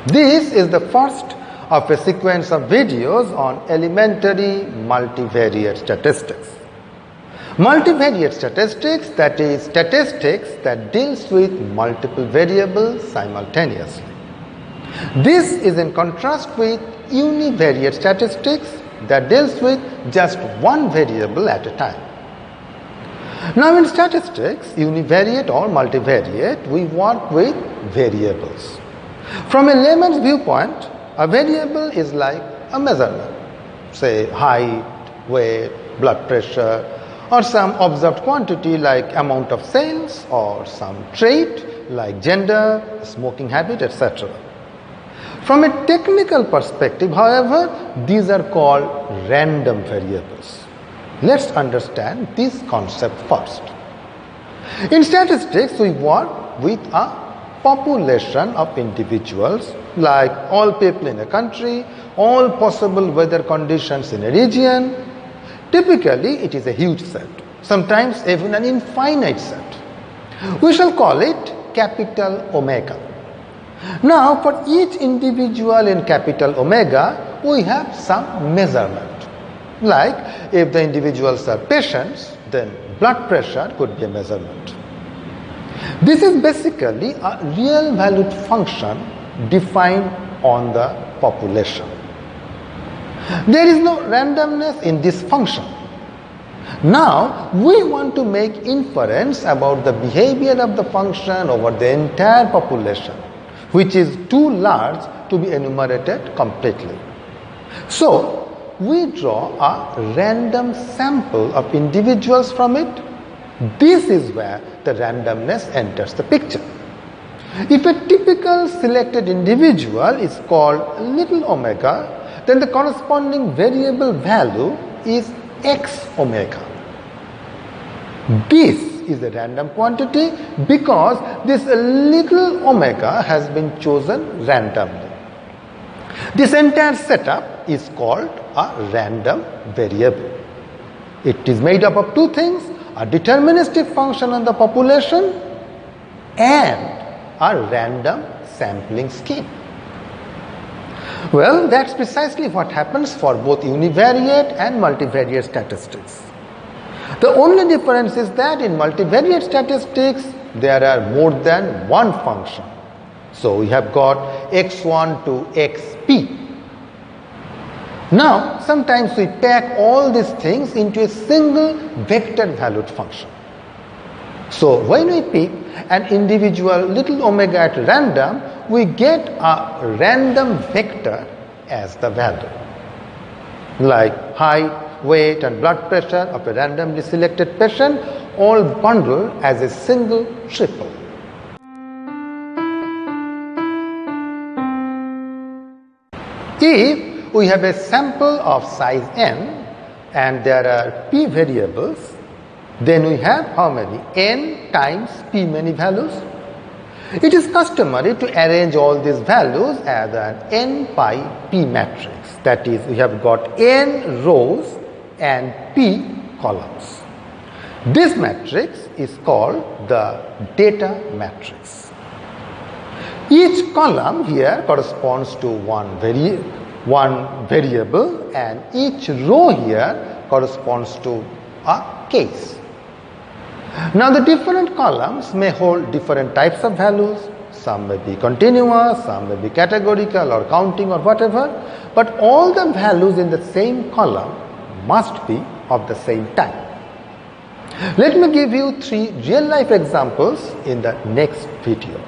This is the first of a sequence of videos on elementary multivariate statistics. Multivariate statistics, that is statistics that deals with multiple variables simultaneously. This is in contrast with univariate statistics that deals with just one variable at a time. Now in statistics, univariate or multivariate, we work with variables. From a layman's viewpoint, a variable is like a measurement, say height, weight, blood pressure, or some observed quantity like amount of sales, or some trait like gender, smoking habit, etc. From a technical perspective, however, these are called random variables. Let's understand this concept first. In statistics, we work with a population of individuals, like all people in a country, all possible weather conditions in a region. Typically, it is a huge set, sometimes even an infinite set. We shall call it capital omega. Now, for each individual in capital omega, we have some measurement. Like, if the individuals are patients, then blood pressure could be a measurement. This is basically a real valued function defined on the population. There is no randomness in this function. Now, we want to make inference about the behavior of the function over the entire population, which is too large to be enumerated completely. So, we draw a random sample of individuals from it. This is where the randomness enters the picture. If a typical selected individual is called little omega, then the corresponding variable value is x omega. This is a random quantity because this little omega has been chosen randomly. This entire setup is called a random variable. It is made up of two things: a deterministic function on the population and a random sampling scheme. Well, that's precisely what happens for both univariate and multivariate statistics. The only difference is that in multivariate statistics, there are more than one function. So we have got x1 to xp. Now, sometimes we pack all these things into a single vector valued function. So when we pick an individual little omega at random, we get a random vector as the value, like height, weight, and blood pressure of a randomly selected patient, all bundled as a single triple. If we have a sample of size n and there are p variables, then we have how many? N times p many values. It is customary to arrange all these values as an n pi p matrix. That is, we have got n rows and p columns. This matrix is called the data matrix. Each column here corresponds to one variable, and each row here corresponds to a case. Now, the different columns may hold different types of values. Some may be continuous, some may be categorical or counting or whatever, but all the values in the same column must be of the same type. Let me give you 3 real-life examples in the next video.